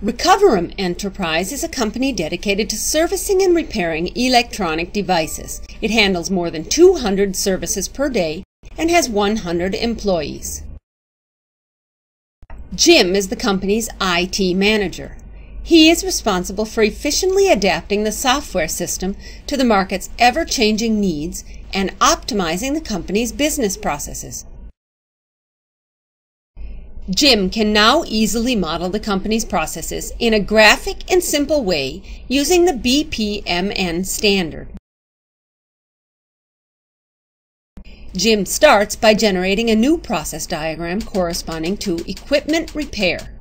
Recoverum Enterprise is a company dedicated to servicing and repairing electronic devices. It handles more than 200 services per day and has 100 employees. Jim is the company's IT manager. He is responsible for efficiently adapting the software system to the market's ever-changing needs and optimizing the company's business processes. Jim can now easily model the company's processes in a graphic and simple way using the BPMN standard. Jim starts by generating a new process diagram corresponding to equipment repair.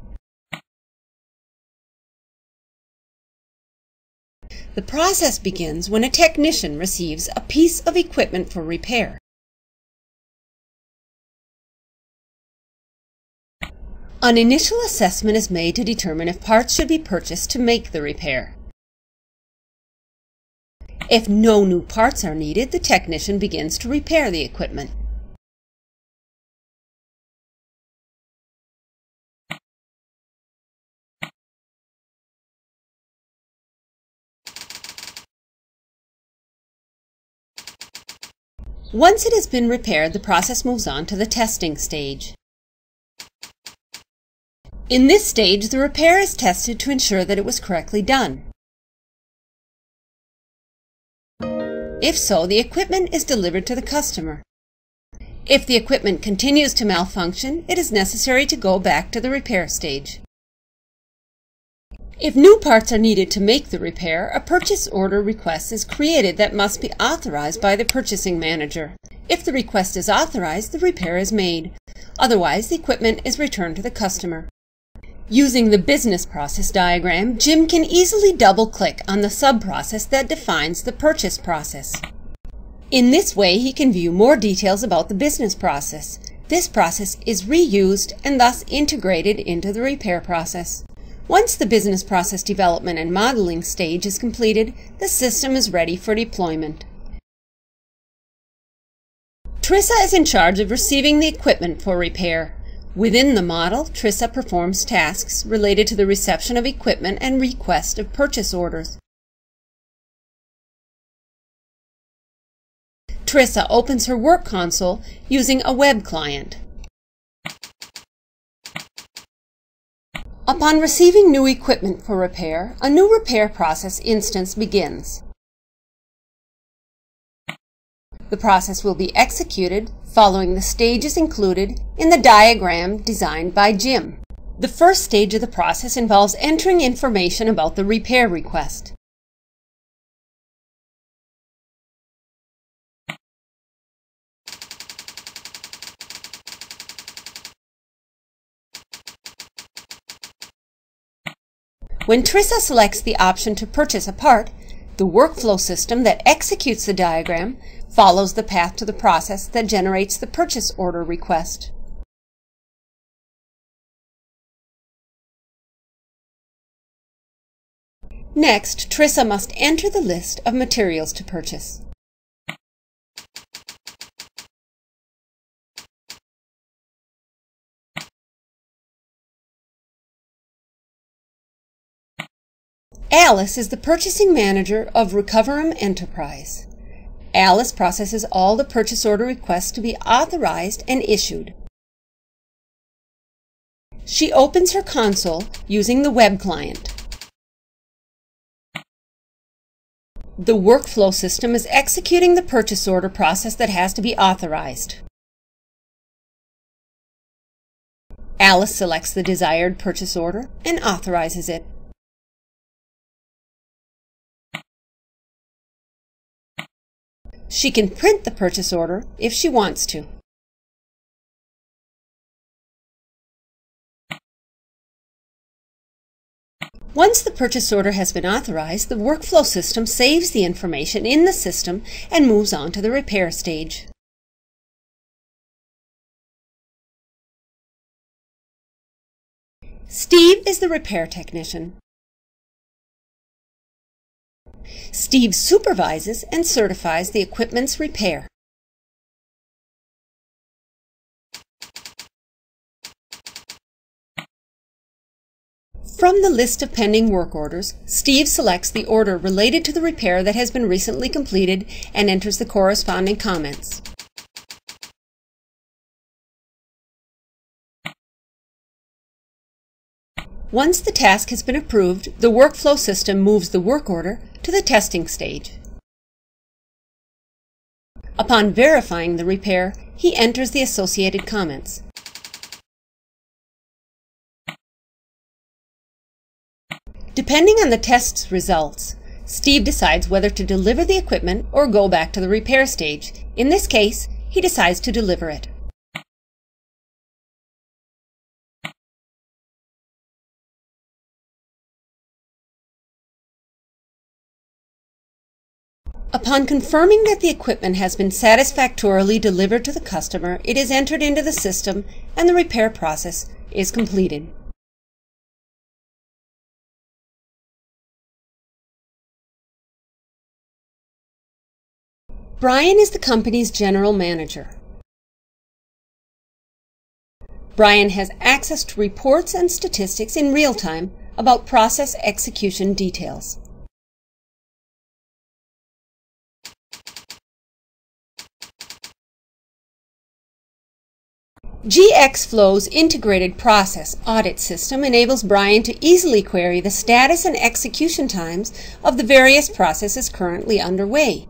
The process begins when a technician receives a piece of equipment for repair. An initial assessment is made to determine if parts should be purchased to make the repair. If no new parts are needed, the technician begins to repair the equipment. Once it has been repaired, the process moves on to the testing stage. In this stage, the repair is tested to ensure that it was correctly done. If so, the equipment is delivered to the customer. If the equipment continues to malfunction, it is necessary to go back to the repair stage. If new parts are needed to make the repair, a purchase order request is created that must be authorized by the purchasing manager. If the request is authorized, the repair is made. Otherwise, the equipment is returned to the customer. Using the business process diagram, Jim can easily double-click on the sub-process that defines the purchase process. In this way, he can view more details about the business process. This process is reused and thus integrated into the repair process. Once the business process development and modeling stage is completed, the system is ready for deployment. Trissa is in charge of receiving the equipment for repair. Within the model, Trissa performs tasks related to the reception of equipment and request of purchase orders. Trissa opens her work console using a web client. Upon receiving new equipment for repair, a new repair process instance begins. The process will be executed following the stages included in the diagram designed by Jim. The first stage of the process involves entering information about the repair request. When Trissa selects the option to purchase a part, the workflow system that executes the diagram follows the path to the process that generates the purchase order request. Next, Trissa must enter the list of materials to purchase. Alice is the purchasing manager of Recoverum Enterprise. Alice processes all the purchase order requests to be authorized and issued. She opens her console using the web client. The workflow system is executing the purchase order process that has to be authorized. Alice selects the desired purchase order and authorizes it. She can print the purchase order if she wants to. Once the purchase order has been authorized, the workflow system saves the information in the system and moves on to the repair stage. Steve is the repair technician. Steve supervises and certifies the equipment's repair. From the list of pending work orders, Steve selects the order related to the repair that has been recently completed and enters the corresponding comments. Once the task has been approved, the workflow system moves the work order to the testing stage. Upon verifying the repair, he enters the associated comments. Depending on the test's results, Steve decides whether to deliver the equipment or go back to the repair stage. In this case, he decides to deliver it. Upon confirming that the equipment has been satisfactorily delivered to the customer, it is entered into the system and the repair process is completed. Brian is the company's general manager. Brian has access to reports and statistics in real time about process execution details. GXflow's integrated process audit system enables Brian to easily query the status and execution times of the various processes currently underway.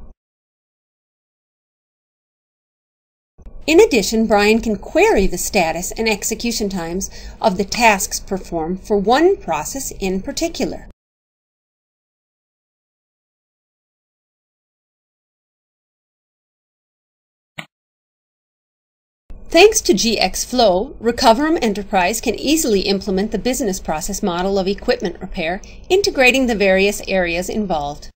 In addition, Brian can query the status and execution times of the tasks performed for one process in particular. Thanks to GXflow, Recoverum Enterprise can easily implement the business process model of equipment repair, integrating the various areas involved.